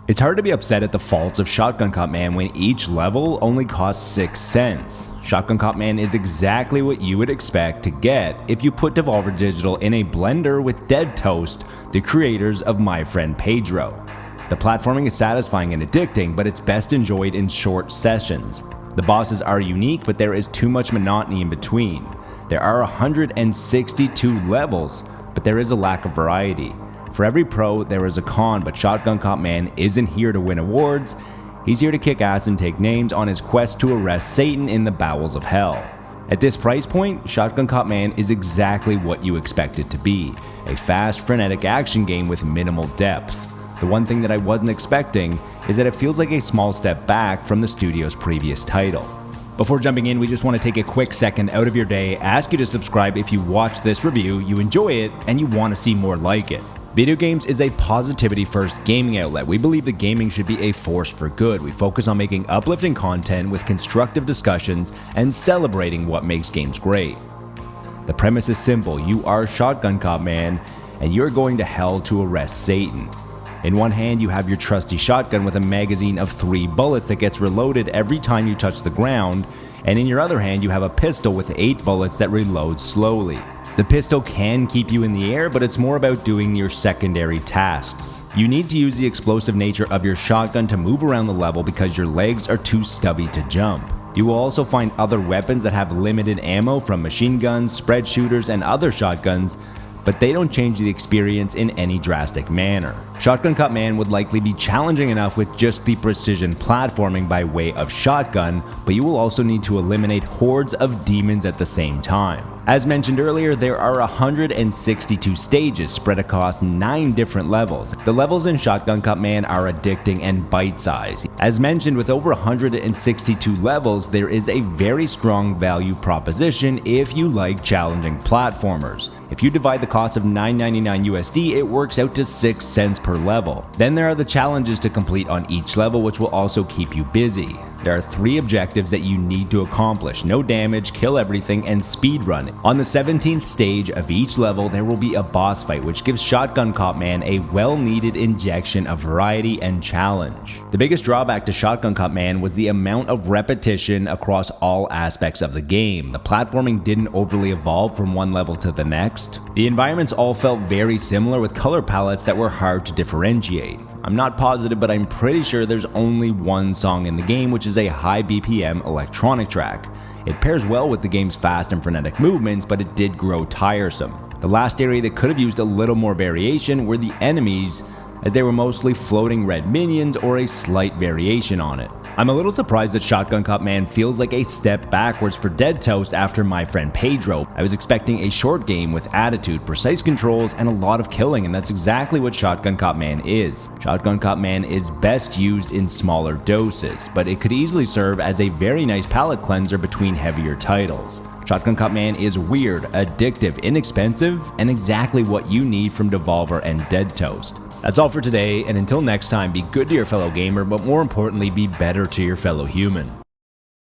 It's hard to be upset at the faults of Shotgun Cop Man when each level only costs 6 cents. Shotgun Cop Man is exactly what you would expect to get if you put Devolver Digital in a blender with Deadtoast, the creators of My Friend Pedro. The platforming is satisfying and addicting, but it's best enjoyed in short sessions. The bosses are unique, but there is too much monotony in between. There are 162 levels, but there is a lack of variety. For every pro, there is a con, but Shotgun Cop Man isn't here to win awards. He's here to kick ass and take names on his quest to arrest Satan in the bowels of hell. At this price point, Shotgun Cop Man is exactly what you expect it to be, a fast, frenetic action game with minimal depth. The one thing that I wasn't expecting is that it feels like a small step back from the studio's previous title. Before jumping in, we just want to take a quick second out of your day, ask you to subscribe if you watch this review, you enjoy it, and you want to see more like it. Video games is a positivity-first gaming outlet. We believe that gaming should be a force for good. We focus on making uplifting content with constructive discussions and celebrating what makes games great. The premise is simple. You are Shotgun Cop Man, and you're going to hell to arrest Satan. In one hand, you have your trusty shotgun with a magazine of 3 bullets that gets reloaded every time you touch the ground, and in your other hand, you have a pistol with 8 bullets that reloads slowly. The pistol can keep you in the air, but it's more about doing your secondary tasks. You need to use the explosive nature of your shotgun to move around the level because your legs are too stubby to jump. You will also find other weapons that have limited ammo from machine guns, spread shooters, and other shotguns, but they don't change the experience in any drastic manner. Shotgun Cop Man would likely be challenging enough with just the precision platforming by way of shotgun, but you will also need to eliminate hordes of demons at the same time. As mentioned earlier, there are 162 stages spread across 9 different levels. The levels in Shotgun Cop Man are addicting and bite-sized. As mentioned, with over 162 levels, there is a very strong value proposition if you like challenging platformers. If you divide the cost of $9.99 USD, it works out to 6 cents per level. Then there are the challenges to complete on each level, which will also keep you busy. There are 3 objectives that you need to accomplish: no damage, kill everything, and speedrun. On the 17th stage of each level, there will be a boss fight, which gives Shotgun Cop Man a well-needed injection of variety and challenge. The biggest drawback to Shotgun Cop Man was the amount of repetition across all aspects of the game. The platforming didn't overly evolve from one level to the next. The environments all felt very similar with color palettes that were hard to differentiate. I'm not positive, but I'm pretty sure there's only one song in the game, which is a high BPM electronic track. It pairs well with the game's fast and frenetic movements, but it did grow tiresome. The last area that could have used a little more variation were the enemies, as they were mostly floating red minions or a slight variation on it. I'm a little surprised that Shotgun Cop Man feels like a step backwards for Deadtoast after My Friend Pedro. I was expecting a short game with attitude, precise controls, and a lot of killing, and that's exactly what Shotgun Cop Man is. Shotgun Cop Man is best used in smaller doses, but it could easily serve as a very nice palate cleanser between heavier titles. Shotgun Cop Man is weird, addictive, inexpensive, and exactly what you need from Devolver and Deadtoast. That's all for today, and until next time, be good to your fellow gamer, but more importantly, be better to your fellow human.